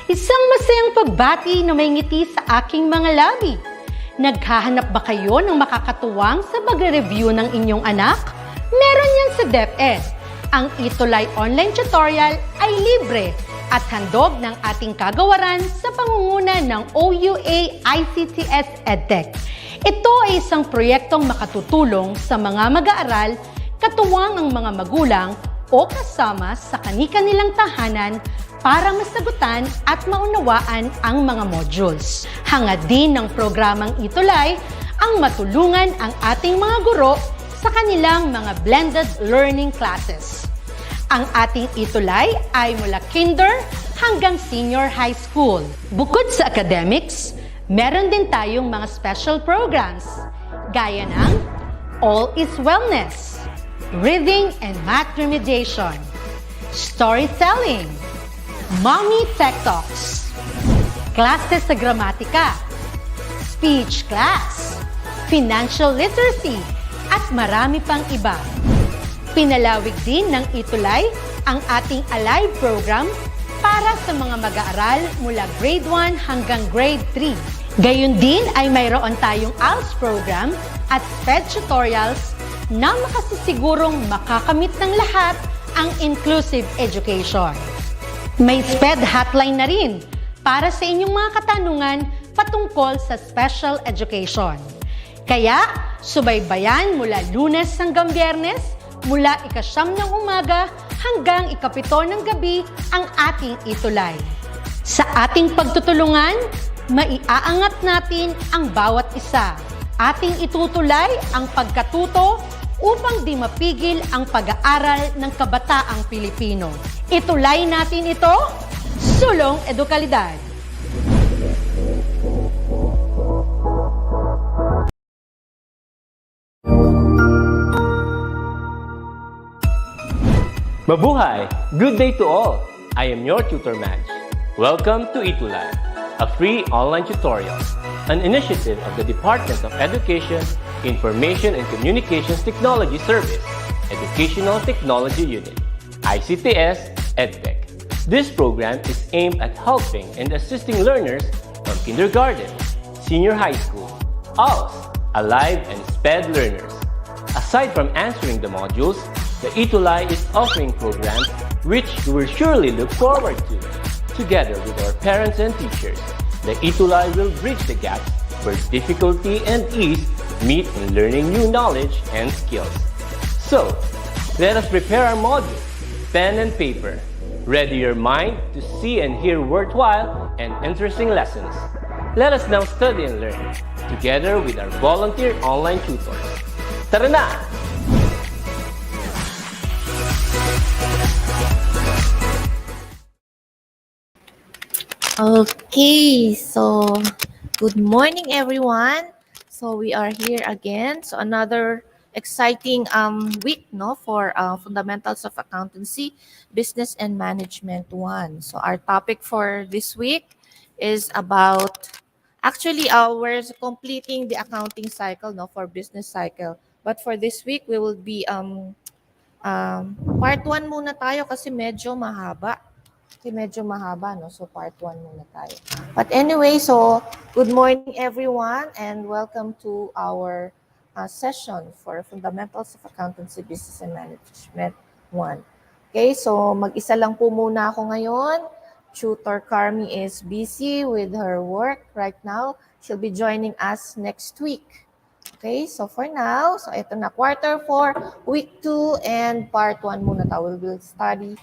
Isang masayang pagbati na may ngiti sa aking mga labi. Naghahanap ba kayo ng makakatuwang sa pag-review ng inyong anak? Meron yan sa DepEd. Ang ETUlay online tutorial ay libre at handog ng ating kagawaran sa pangunguna ng OUA ICTS EdTech. Ito ay isang proyektong makatutulong sa mga mag-aaral, katuwang ang mga magulang o kasama sa kani-kanilang tahanan para masagutan at maunawaan ang mga modules. Hangad din ng programang ETUlay ang matulungan ang ating mga guro sa kanilang mga blended learning classes. Ang ating ETUlay ay mula kinder hanggang senior high school. Bukod sa academics, meron din tayong mga special programs gaya ng All is Wellness, Reading and Math Remediation, Storytelling, Mommy Tech Talks, Classes sa Gramatika, Speech Class, Financial Literacy, at marami pang iba. Pinalawig din ng ETUlay ang ating Alive program para sa mga mag-aaral mula grade 1 hanggang grade 3. Gayun din ay mayroon tayong ALS program at SPED tutorials na makasisigurong makakamit ng lahat ang inclusive education. May SPED hotline na rin para sa inyong mga katanungan patungkol sa special education. Kaya, subaybayan mula Lunes hanggang Biyernes, mula 9:00 ng umaga hanggang 7:00 ng gabi ang ating ETUlay. Sa ating pagtutulungan, maiaangat natin ang bawat isa. Ating itutulay ang pagkatuto upang di mapigil ang pag-aaral ng kabataang Pilipino. Itulay natin ito, sulong edukalidad. Mabuhay! Good day to all! I am your tutor Madge. Welcome to ETUlay, a free online tutorial, an initiative of the Department of Education, Information and Communications Technology Service, Educational Technology Unit, ICTS EdTech. This program is aimed at helping and assisting learners from kindergarten, senior high school, ALS, Alive, and SPED learners. Aside from answering the modules, the ETUlay is offering programs which you will surely look forward to. Together with our parents and teachers, the ETUlay will bridge the gaps where difficulty and ease meet in learning new knowledge and skills. So, let us prepare our modules, pen and paper. Ready your mind to see and hear worthwhile and interesting lessons. Let us now study and learn, together with our volunteer online tutors. Tara na! Okay, so good morning everyone. So we are here again. So another exciting week for Fundamentals of Accountancy, Business and Management 1. So our topic for this week is about we're completing the accounting cycle for business cycle. But for this week we will be part 1 muna tayo kasi medyo mahaba. So part 1 muna tayo. But anyway, so good morning everyone and welcome to our session for Fundamentals of Accountancy, Business and Management 1. Okay, so mag-isa lang po muna ako ngayon. Tutor Carmi is busy with her work right now. She'll be joining us next week. Okay, so for now, so ito na quarter 4, week 2, and part 1 muna tayo. We will study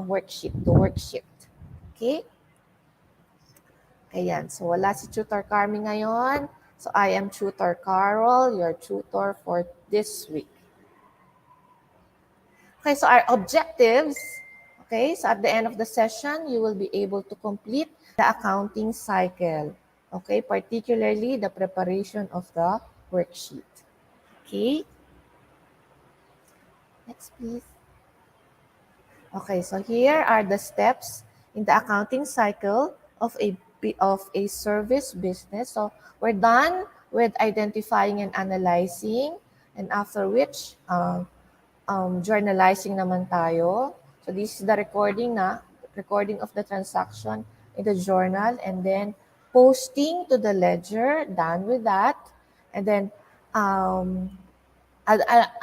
worksheet. Okay? Ayan. So, wala si Tutor Carmi ngayon. So, I am Tutor Carol, your tutor for this week. Okay, so our objectives. Okay, so at the end of the session, you will be able to complete the accounting cycle. Okay, particularly the preparation of the worksheet. Okay? Next, please. Okay, so here are the steps in the accounting cycle of a service business. So we're done with identifying and analyzing, and after which journalizing naman tayo. So this is the recording of the transaction in the journal, and then posting to the ledger, done with that. And then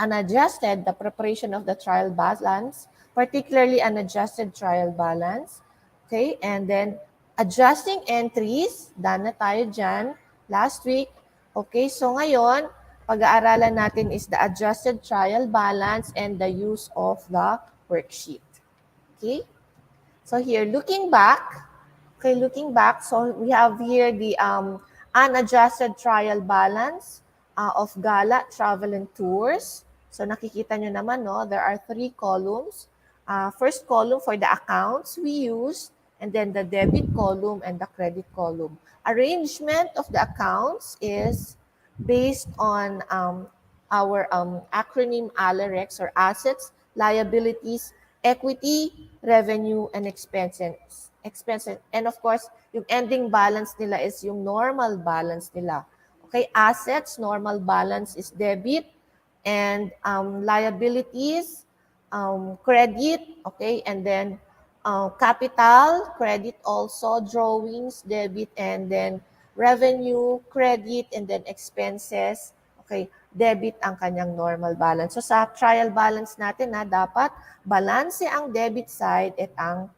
unadjusted, the preparation of the trial balance, particularly unadjusted trial balance. Okay, and then adjusting entries, done na tayo dyan last week. Okay, so ngayon, pag-aaralan natin is the adjusted trial balance and the use of the worksheet. Okay, so here, looking back, so we have here the unadjusted trial balance of Gala Travel and Tours. So nakikita nyo naman, no, there are 3 columns. First column for the accounts we use, and then the debit column and the credit column. Arrangement of the accounts is based on our acronym ALAREX, or assets, liabilities, equity, revenue, and expenses. And of course, yung ending balance nila is yung normal balance nila. Okay, assets, normal balance is debit, and liabilities, credit, okay, and then capital, credit also, drawings, debit, and then revenue, credit, and then expenses, okay, debit ang kanyang normal balance. So sa trial balance natin na dapat balanse ang debit side at ang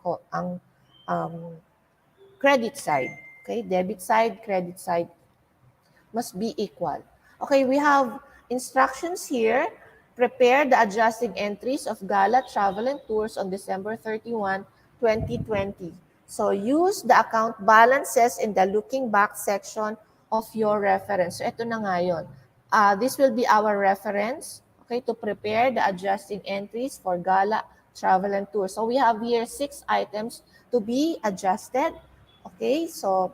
credit side. Okay, debit side, credit side must be equal. Okay, we have instructions here. Prepare the adjusting entries of Gala Travel and Tours on December 31, 2020. So use the account balances in the looking back section of your reference. So ito na nga yun. This will be our reference, okay, to prepare the adjusting entries for Gala Travel and Tours. So we have here 6 items to be adjusted. Okay, so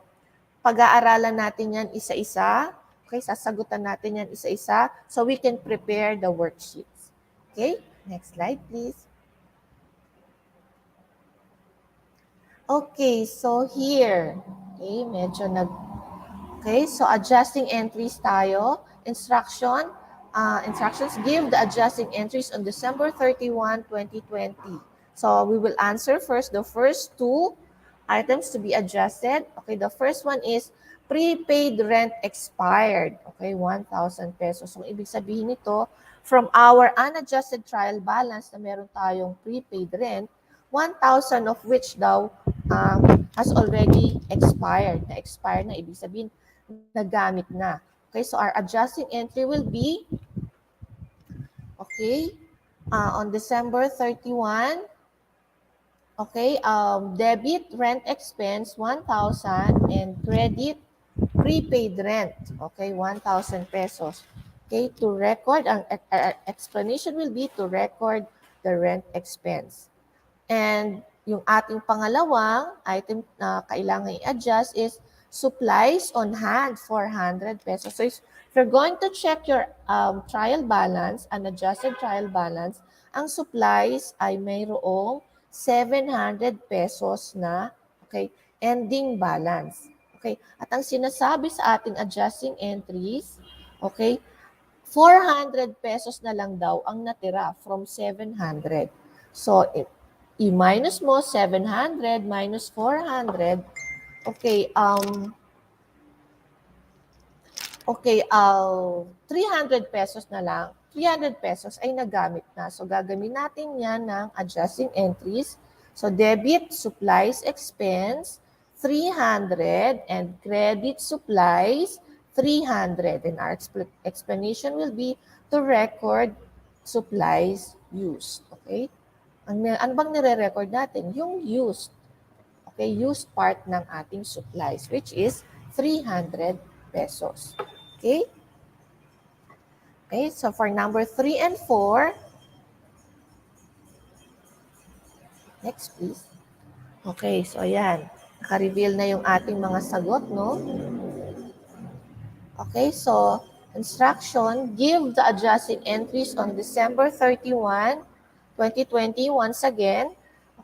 pag-aaralan natin yan isa-isa. Okay, sasagutan natin yan isa-isa so we can prepare the worksheets. Okay, next slide please. Okay, so here, okay, medyo okay, so adjusting entries tayo. Instructions, give the adjusting entries on December 31, 2020. So we will answer first the first 2 items to be adjusted. Okay, the first one is prepaid rent expired. Okay, 1,000 pesos. So ibig sabihin nito, from our unadjusted trial balance na meron tayong prepaid rent, 1,000 of which daw has already expired. Na-expired na, ibig sabihin, nagamit na. Okay, so our adjusting entry will be, okay, on December 31, okay, debit rent expense 1,000 and credit prepaid rent, okay, 1,000 pesos. Okay, to record, ang explanation will be to record the rent expense. And yung ating pangalawang item na kailangan i-adjust is supplies on hand, 400 pesos. So if you're going to check your trial balance, unadjusted trial balance, ang supplies ay mayroong 700 pesos na, okay, ending balance. Okay, at ang sinasabi sa ating adjusting entries, okay, 400 pesos na lang daw ang natira from 700. So, i-minus mo 700 minus 400. Okay, 300 pesos na lang. 300 pesos ay nagamit na. So, gagawin natin yan ng adjusting entries. So, debit supplies expense, 300, and credit supplies, 300. And our explanation will be to record supplies used. Okay? Ano bang nire-record natin? Yung used. Okay, used part ng ating supplies, which is 300 pesos. Okay? Okay, so for number 3 and 4, next please. Okay, so ayan. Naka-reveal na yung ating mga sagot, no? Okay, so instruction, give the adjusting entries on December 31, 2020 once again.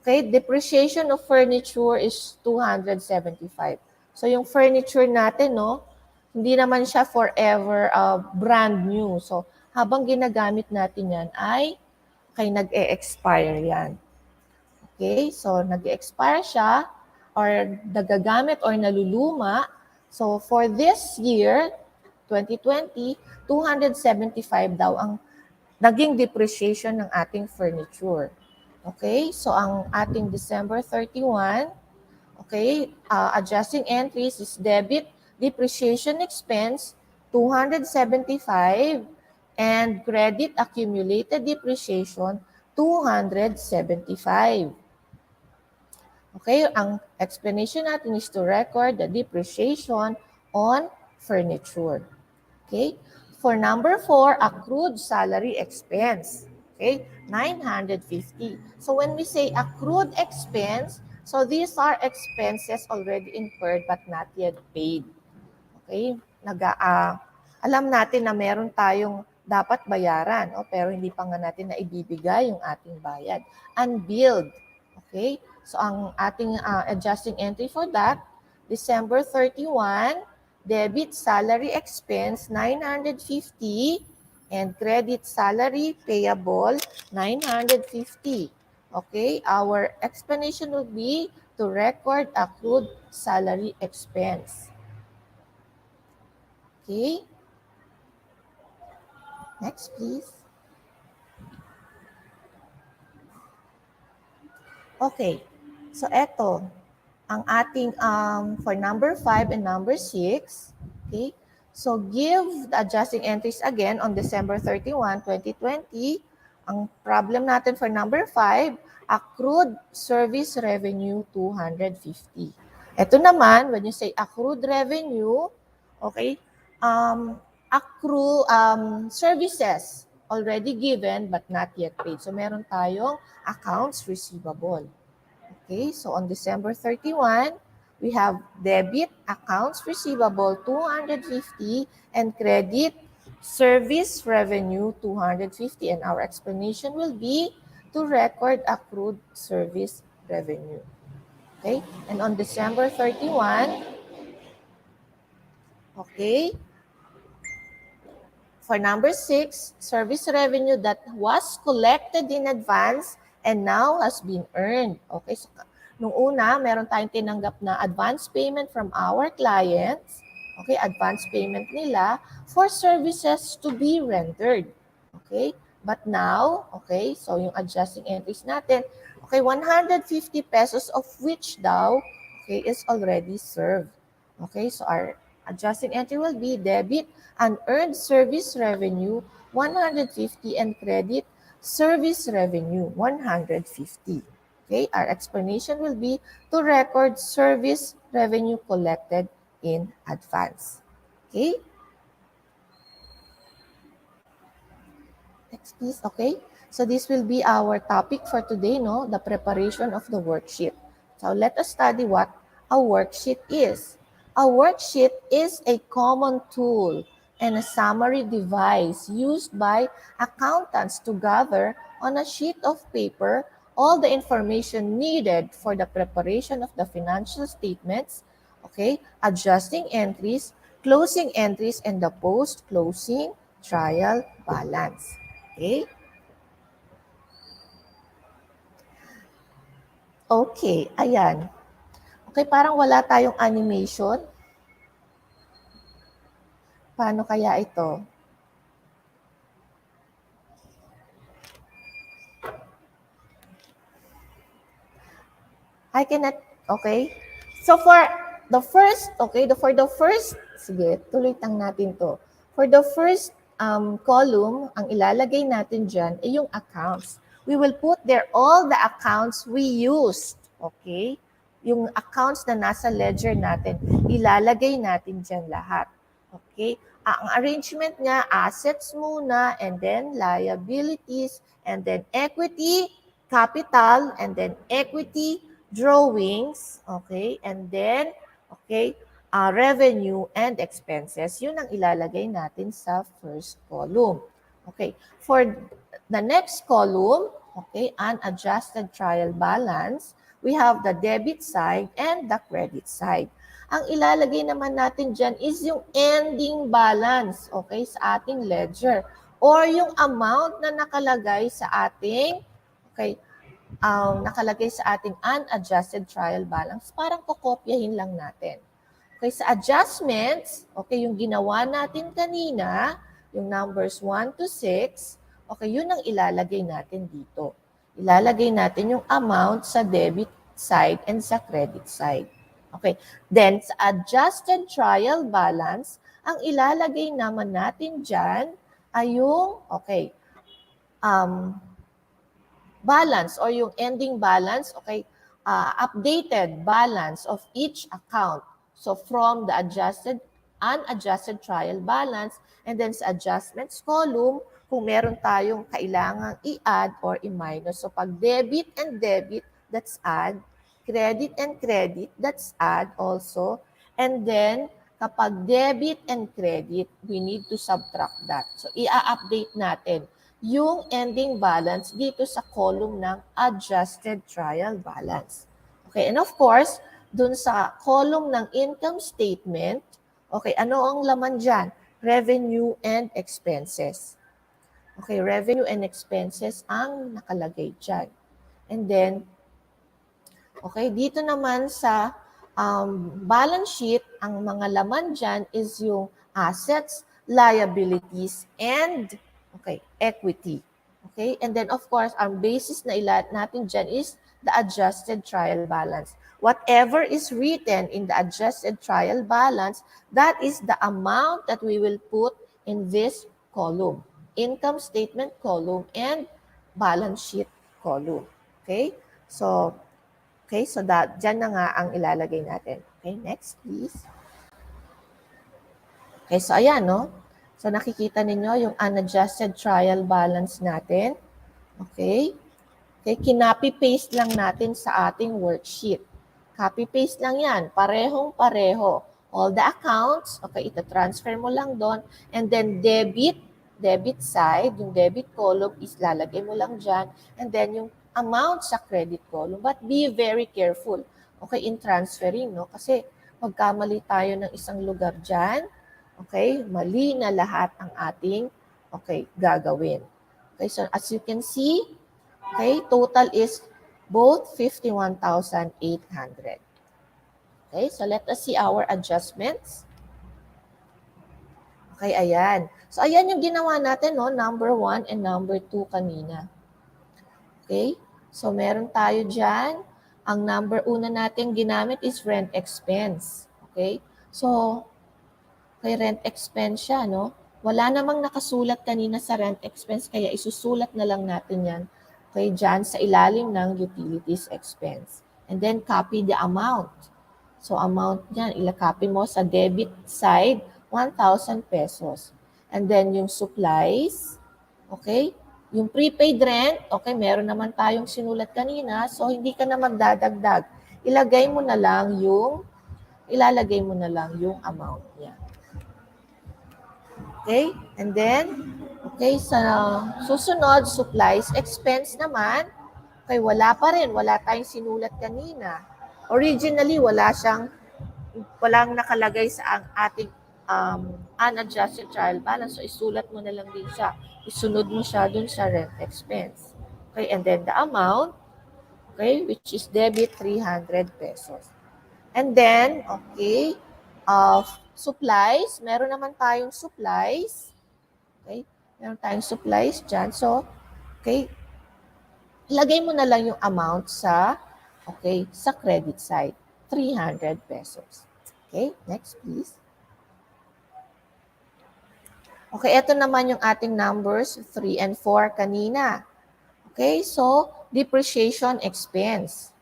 Okay, depreciation of furniture is 275. So yung furniture natin, no, hindi naman siya forever brand new. So habang ginagamit natin yan ay nag-e-expire yan. Okay, so nag-expire siya. or nagagamit or naluluma. So for this year, 2020, 275 daw ang naging depreciation ng ating furniture. Okay? So ang ating December 31, okay, adjusting entries is debit depreciation expense 275 and credit accumulated depreciation 275. Okay, ang explanation natin is to record the depreciation on furniture. Okay? For number 4, accrued salary expense. Okay? 950. So when we say accrued expense, so these are expenses already incurred but not yet paid. Okay? Alam natin na meron tayong dapat bayaran, pero hindi pa nga natin na ibibigay yung ating bayad. Unbilled. Okay? So ang ating adjusting entry for that, December 31, debit salary expense 950 and credit salary payable 950. Okay? Our explanation would be to record accrued salary expense. Okay? Next, please. Okay. So, eto, ang ating, for number 5 and number 6, okay? So, give the adjusting entries again on December 31, 2020. Ang problem natin for number 5, accrued service revenue 250. Ito naman, when you say accrued revenue, okay, accrue services already given but not yet paid. So, meron tayong accounts receivable. Okay, so on December 31, we have debit accounts receivable 250 and credit service revenue 250. And our explanation will be to record accrued service revenue. Okay, and on December 31, okay, for number 6, service revenue that was collected in advance and now has been earned. Okay, so nung una, meron tayong tinanggap na advance payment from our clients. Okay, advance payment nila for services to be rendered. Okay, but now, okay, so yung adjusting entries natin, okay, 150 pesos of which daw, okay, is already served. Okay, so our adjusting entry will be debit unearned service revenue 150 and credit service revenue 150. Okay, our explanation will be to record service revenue collected in advance. Okay? Next please, okay? So this will be our topic for today, no? The preparation of the worksheet. So let us study what a worksheet is. A worksheet is a common tool and a summary device used by accountants to gather on a sheet of paper all the information needed for the preparation of the financial statements, okay, adjusting entries, closing entries, and the post-closing trial balance. Okay? Okay, ayan. Okay, parang wala tayong animation. Paano kaya ito? I cannot, okay? So for the first, okay, sige, tuloy tang natin to. For the first column, ang ilalagay natin dyan ay yung accounts. We will put there all the accounts we used, okay? Yung accounts na nasa ledger natin, ilalagay natin dyan lahat. Okay? Ang arrangement niya, assets muna, and then liabilities, and then equity, capital, and then equity, drawings, okay? And then, okay, revenue and expenses. Yun ang ilalagay natin sa first column. Okay, for the next column, okay, unadjusted trial balance, we have the debit side and the credit side. Ang ilalagay naman natin dyan is yung ending balance, okay, sa ating ledger or yung amount na nakalagay sa ating, okay, nakalagay sa ating unadjusted trial balance, parang kokopyahin lang natin. Okay, sa adjustments, okay, yung ginawa natin kanina, yung numbers 1 to 6, okay, yun ang ilalagay natin dito. Ilalagay natin yung amount sa debit side and sa credit side. Okay, then sa adjusted trial balance, ang ilalagay naman natin dyan ay yung, okay, balance or yung ending balance, okay, updated balance of each account. So from the unadjusted trial balance, and then sa adjustments column, kung meron tayong kailangang i-add or i-minus. So pag debit and debit, that's add. Credit and credit, that's add also. And then kapag debit and credit, we need to subtract that. So i-update natin yung ending balance dito sa column ng adjusted trial balance. Okay, and of course, dun sa column ng income statement, okay, ano ang laman dyan? Revenue and expenses. Okay, revenue and expenses ang nakalagay dyan. And then, okay, dito naman sa balance sheet, ang mga laman dyan is yung assets, liabilities, and equity. Okay? And then, of course, ang basis na ilat natin dyan is the adjusted trial balance. Whatever is written in the adjusted trial balance, that is the amount that we will put in this column. Income statement column and balance sheet column. Okay? So that, dyan na nga ang ilalagay natin. Okay, next please. Okay, so ayan, no? So nakikita ninyo yung unadjusted trial balance natin. Okay? Okay, kinapi-paste lang natin sa ating worksheet. Copy-paste lang yan. Parehong-pareho. All the accounts, okay, ita-transfer mo lang doon. And then debit side, yung debit column is lalagay mo lang dyan. And then yung amount sa credit column. But be very careful, okay, in transferring, no? Kasi magkamali tayo ng isang lugar dyan, okay, mali na lahat ang ating, okay, gagawin. Okay, so as you can see, okay, total is both 51,800. Okay, so let us see our adjustments. Okay, ayan. So ayan yung ginawa natin, no, number 1 and number 2 kanina. Okay, so meron tayo dyan. Ang number una natin ginamit is rent expense. Okay, so kay rent expense siya, no? Wala namang nakasulat kanina sa rent expense, kaya isusulat na lang natin yan, okay, dyan sa ilalim ng utilities expense. And then copy the amount. So amount niyan, copy mo sa debit side, 1,000 pesos. And then yung supplies, okay, yung prepaid rent, okay, meron naman tayong sinulat kanina, so hindi ka na magdadagdag. Ilalagay mo na lang yung amount niya. Okay? And then, okay, sa susunod, supplies expense naman, okay, wala pa rin. Wala tayong sinulat kanina. Originally, walang nakalagay sa ating unadjusted trial balance. So, isulat mo na lang din siya. Isunod mo siya dun sa rent expense. Okay, and then the amount, okay, which is debit 300 pesos. And then, okay, supplies, meron naman tayong supplies. Okay? Meron tayong supplies dyan. So, okay, ilagay mo na lang yung amount sa credit side, 300 pesos. Okay, next please. Okay, ito naman yung ating numbers 3 and 4 kanina. Okay, so depreciation expense.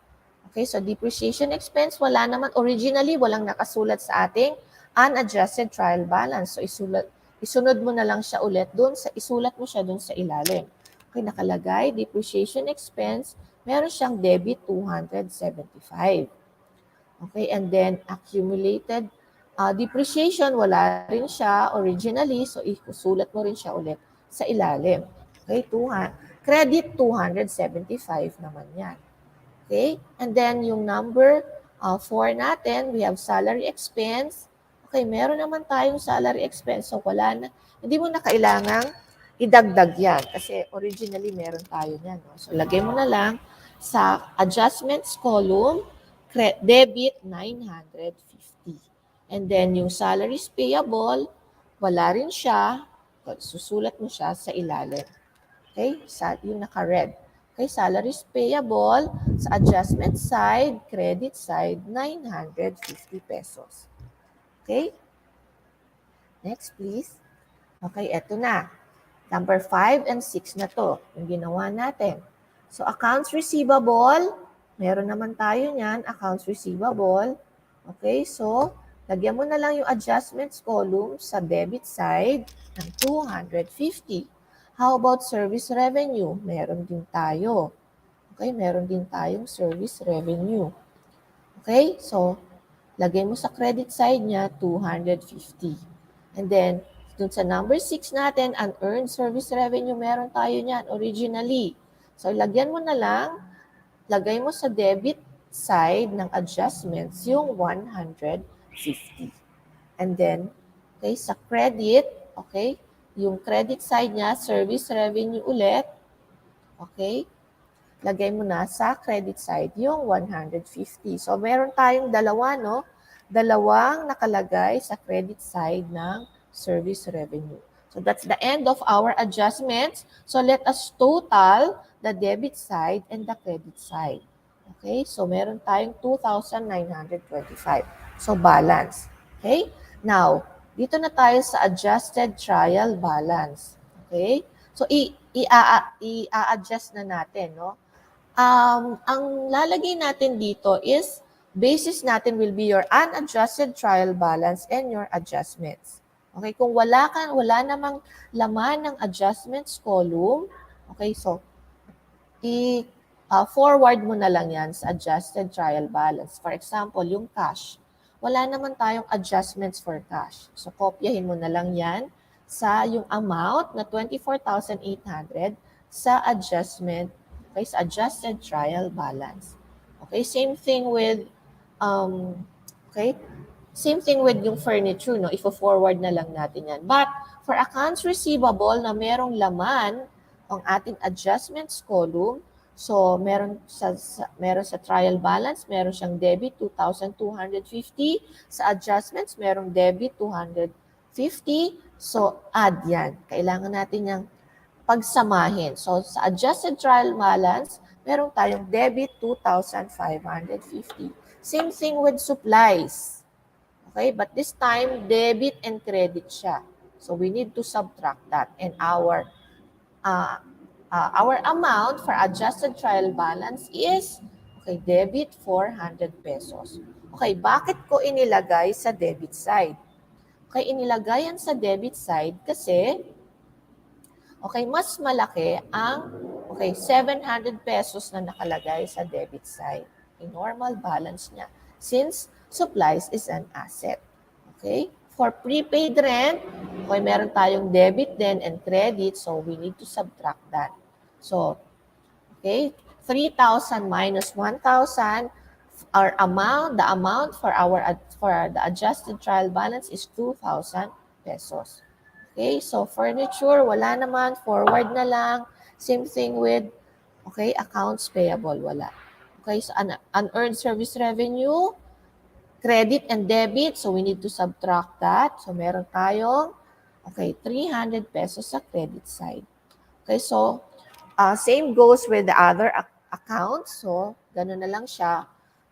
Okay, so depreciation expense, wala naman, originally, walang nakasulat sa ating unadjusted trial balance. So, isunod mo na lang siya ulit isulat mo siya dun sa ilalim. Okay, nakalagay, depreciation expense, meron siyang debit 275. Okay, and then accumulated depreciation, wala rin siya originally, so isulat mo rin siya ulit sa ilalim. Okay, credit 275 naman yan. Okay? And then, yung number 4 natin, we have salary expense. Okay, meron naman tayong salary expense. So, hindi mo na kailangang idagdag yan. Kasi originally, meron tayo yan. No? So, lagay mo na lang Sa adjustments column, debit 950. And then yung salaries payable, wala rin siya. Susulat mo siya sa ilalim. Okay? Yung naka-red. Okay, salaries payable sa adjustment side, credit side, 950 pesos. Okay? Next, please. Okay, eto na. Number 5 and 6 na to, yung ginawa natin. So, accounts receivable, meron naman tayo niyan, accounts receivable. Okay, so, lagyan mo na lang yung adjustments column sa debit side ng 250. How about service revenue? Meron din tayo. Okay, meron din tayong service revenue. Okay, so, lagay mo sa credit side niya, 250. And then, dun sa number 6 natin, unearned service revenue, meron tayo niyan originally. So, lagyan mo na lang, lagay mo sa debit side ng adjustments yung 150. And then, okay, sa credit, okay, yung credit side niya, service revenue ulit, okay, lagay mo na sa credit side yung 150. So, meron tayong dalawa, no? Dalawang nakalagay sa credit side ng service revenue. So, that's the end of our adjustments. So, let us total the debit side and the credit side. Okay? So, meron tayong 2,925. So, balance. Okay? Now, dito na tayo sa adjusted trial balance. Okay? So, i-adjust na natin, no? Ang lalagay natin dito is, basis natin will be your unadjusted trial balance and your adjustments. Okay, kung wala namang laman ng adjustments column, okay, so forward mo na lang yan sa adjusted trial balance. For example, yung cash. Wala naman tayong adjustments for cash. So, kopyahin mo na lang yan sa yung amount na 24,800 sa adjustment, okay, sa adjusted trial balance. Okay, same thing with, yung furniture, no? Ifo-forward na lang natin yan. But, for accounts receivable na merong laman ang ating adjustments column, so meron sa trial balance, meron siyang debit 2,250. Sa adjustments, merong debit 250. So, add yan. Kailangan natin yung pagsamahin. So, sa adjusted trial balance, meron tayong debit 2,550. Same thing with supplies. Okay, but this time, debit and credit siya. So, we need to subtract that. And our amount for adjusted trial balance is, okay, debit 400 pesos. Okay, bakit ko inilagay sa debit side? Okay, inilagay yan sa debit side kasi, okay, mas malaki ang, okay, 700 pesos na nakalagay sa debit side. Okay, normal balance niya. Since supplies is an asset. Okay? For prepaid rent, okay, meron tayong debit din and credit, so we need to subtract that. So, okay, 3,000 minus 1,000, the amount for the adjusted trial balance is 2,000 pesos. Okay, so furniture, wala naman, forward na lang. Same thing with, okay, accounts payable, wala. Okay, so unearned service revenue, credit and debit, so we need to subtract that. So, meron tayong, okay, 300 pesos sa credit side. Okay, so, same goes with the other accounts. So, ganun na lang siya.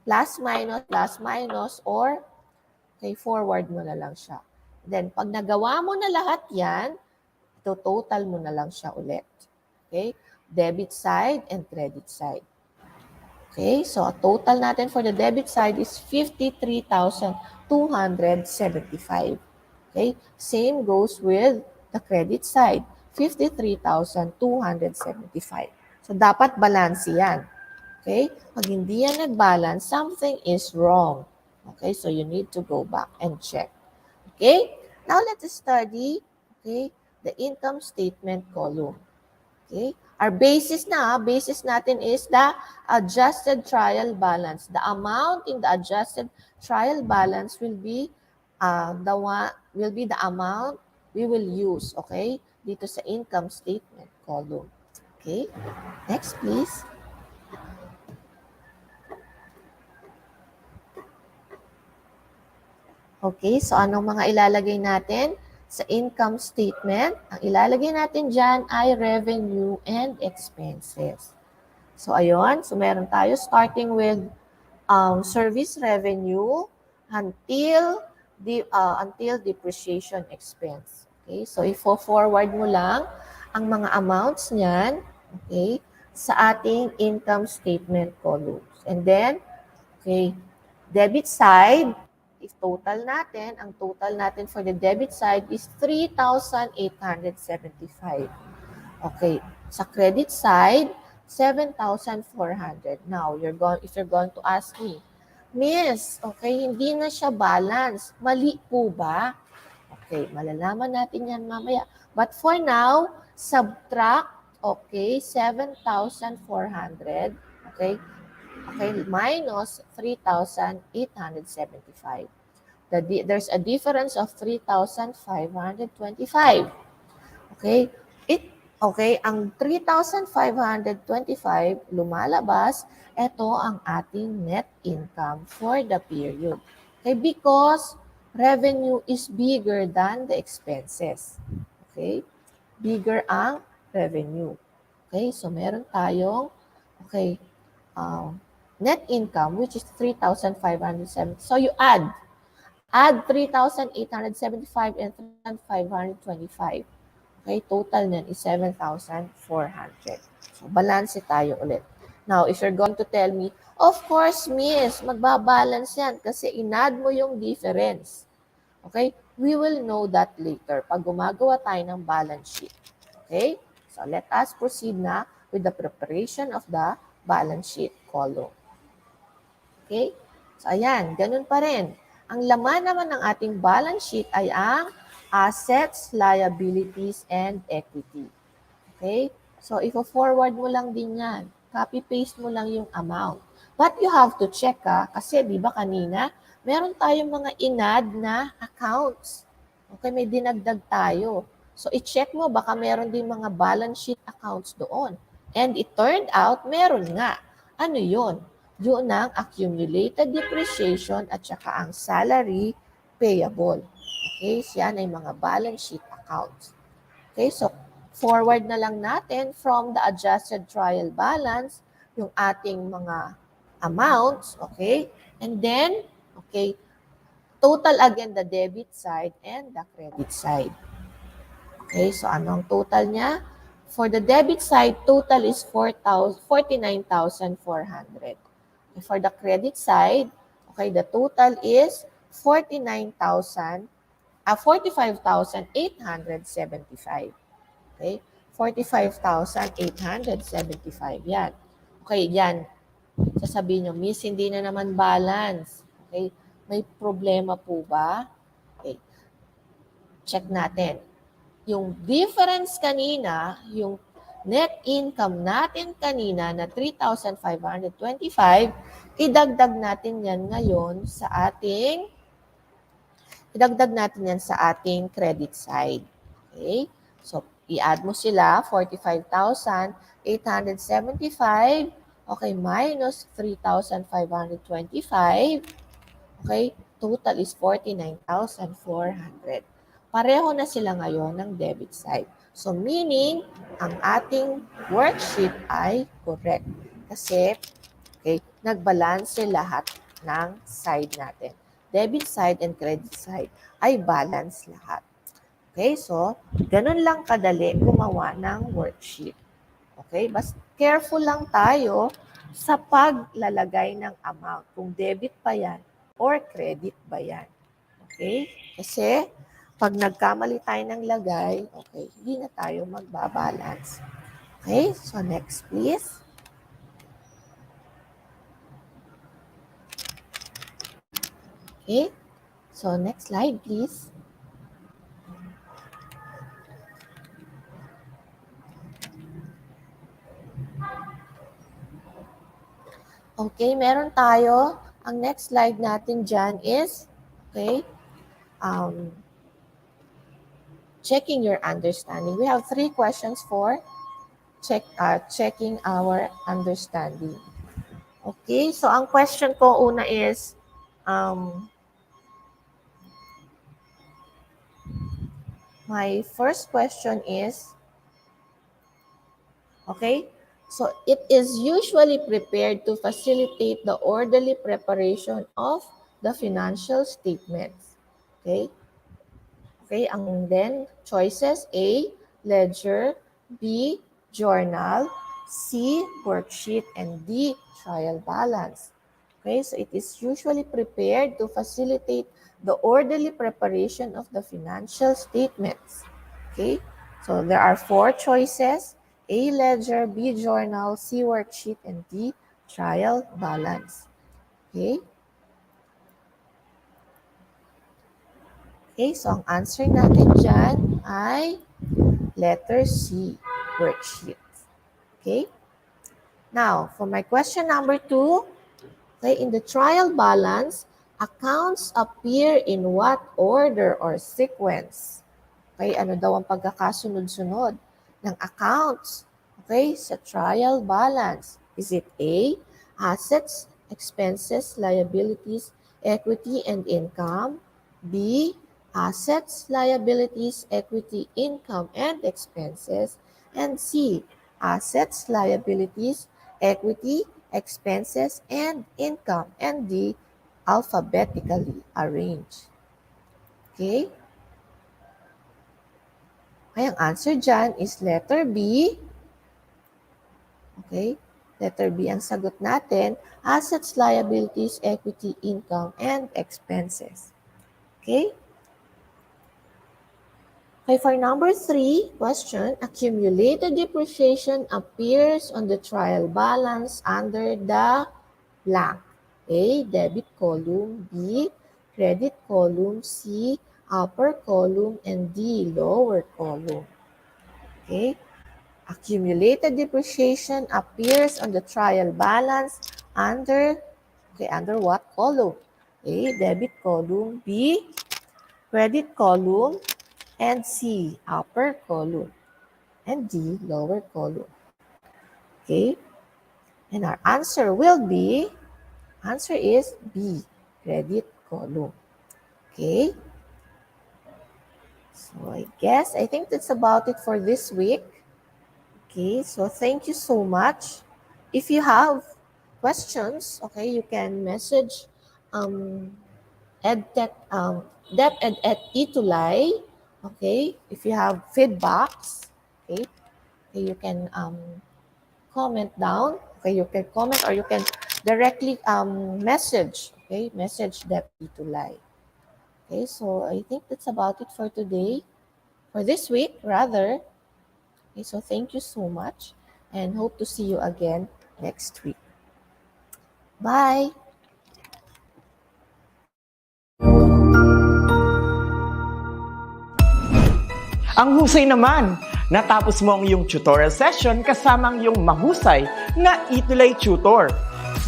Plus, minus, or, okay, forward mo na lang siya. Then, pag nagawa mo na lahat yan, total mo na lang siya ulit. Okay, debit side and credit side. Okay, so total natin for the debit side is 53,275. Okay, same goes with the credit side, 53,275. So dapat balance yan. Okay, pag hindi yan nag-balance, something is wrong. Okay, so you need to go back and check. Okay, now let's study, okay, the income statement column. Okay? Our basis natin is the adjusted trial balance. The amount in the adjusted trial balance will be the amount we will use, okay? Dito sa income statement column. Okay? Next, please. Okay, so anong mga ilalagay natin sa income statement? Ang ilalagay natin dyan ay revenue and expenses. So ayun, so meron tayo starting with service revenue until depreciation expense. Okay, so ifo-forward mo lang ang mga amounts niyan, okay, sa ating income statement columns. And then, okay, debit side, if ang total natin for the debit side is 3,875. Okay, sa credit side, 7,400. Now, if you're going to ask me, Miss, okay, hindi na siya balance. Mali po ba? Okay, malalaman natin yan mamaya. But for now, subtract, okay, 7,400, okay, minus 3,875. There's a difference of 3,525. Okay? Okay, ang 3,525 lumalabas, ito ang ating net income for the period. Okay, because revenue is bigger than the expenses. Okay? Bigger ang revenue. Okay, so meron tayong net income which is 3,570. So you add 3,875 and 3,525. Okay, total niyan is 7,400. So, balance tayo ulit. Now, if you're going to tell me, of course, miss, magbabalance yan kasi inad mo yung difference. Okay? We will know that later pag gumagawa tayo ng balance sheet. Okay? So, let us proceed na with the preparation of the balance sheet column. Okay? So, ayan, ganun pa rin. Ang laman naman ng ating balance sheet ay ang assets, liabilities, and equity. Okay? So, ifo-forward mo lang din yan. Copy-paste mo lang yung amount. But you have to check kasi di ba kanina, meron tayong mga inad na accounts. Okay, may dinagdag tayo. So, i-check mo, baka meron din mga balance sheet accounts doon. And it turned out, meron nga. Ano yun? Yun ang accumulated depreciation at saka ang salary payable. Okay, siyan ay mga balance sheet accounts. Okay, so forward na lang natin from the adjusted trial balance yung ating mga amounts, okay? And then, okay, total again the debit side and the credit side. Okay, so anong total niya? For the debit side, total is 49,400. For the credit side, okay, the total is 45,875. Okay? 45,875. Yan. Okay, yan. Sasabihin nyo, Miss, hindi na naman balance. Okay? May problema po ba? Okay. Check natin. Yung difference kanina, yung net income natin kanina na 3,525, idagdag natin yan ngayon sa ating credit side. Okay? So, i-add mo sila, 45,875, okay, minus 3,525, okay, total is 49,400. Pareho na sila ngayon ng debit side. So, meaning, ang ating worksheet ay correct. Kasi, okay, nagbalanse lahat ng side natin. Debit side and credit side ay balance lahat. Okay, so, ganun lang kadali gumawa ng worksheet. Okay, basta careful lang tayo sa paglalagay ng amount. Kung debit pa yan or credit ba yan. Okay, kasi pag nagkamali tayo ng lagay, okay, hindi na tayo magbabalance. Okay, so next please. Okay, so next slide please. Okay, meron tayo. Ang next slide natin dyan is, okay, checking your understanding. We have 3 questions for checking our understanding. Okay, so ang question ko una is, My first question is, okay, so it is usually prepared to facilitate the orderly preparation of the financial statements. Okay? Okay, ang then choices A, ledger, B, journal, C, worksheet, and D, trial balance. Okay, so it is usually prepared to facilitate the orderly preparation of the financial statements. Okay, so there are 4 choices: A, ledger, B, journal, C, worksheet, and D, trial balance. Okay. Okay, so ang answer natin dyan ay letter C, worksheet. Okay? Now, for my question number 2, okay, in the trial balance, accounts appear in what order or sequence? Okay, ano daw ang pagkakasunod-sunod ng accounts? Okay, sa trial balance. Is it A, assets, expenses, liabilities, equity, and income? B, assets, liabilities, equity, income, and expenses? And C, assets, liabilities, equity, expenses, and income? And D, alphabetically arranged. Okay? Okay, ang answer dyan is letter B. Okay? Letter B ang sagot natin. Assets, liabilities, equity, income, and expenses. Okay? Okay, for number 3, question, accumulated depreciation appears on the trial balance under the blank. A, debit column, B, credit column, C, upper column, and D, lower column. Okay? Accumulated depreciation appears on the trial balance under what column? A, debit column, B, credit column, and C, upper column, and D, lower column. Okay? And our answer is B, credit column. Okay? So I think that's about it for this week. Okay, so thank you so much. If you have questions, okay, you can message DepEd at ETUlay. Okay, if you have feedbacks, okay, you can comment down. Okay, you can comment or you can directly message. Okay, message DepEd ETUlay. Okay, so I think that's about it for today, for this week rather. Okay, so thank you so much and hope to see you again next week. Bye! Ang husay naman! Natapos mo ang iyong tutorial session kasama ang iyong mahusay na ETUlay tutor.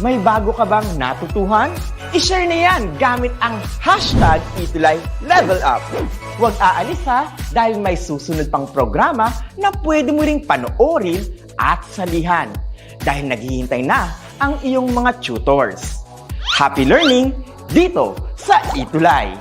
May bago ka bang natutuhan? I-share na yan gamit ang hashtag #ETUlayLevelUp. Huwag aalis ha dahil may susunod pang programa na pwede mo ring panoorin at salihan dahil naghihintay na ang iyong mga tutors. Happy learning dito sa ETUlay!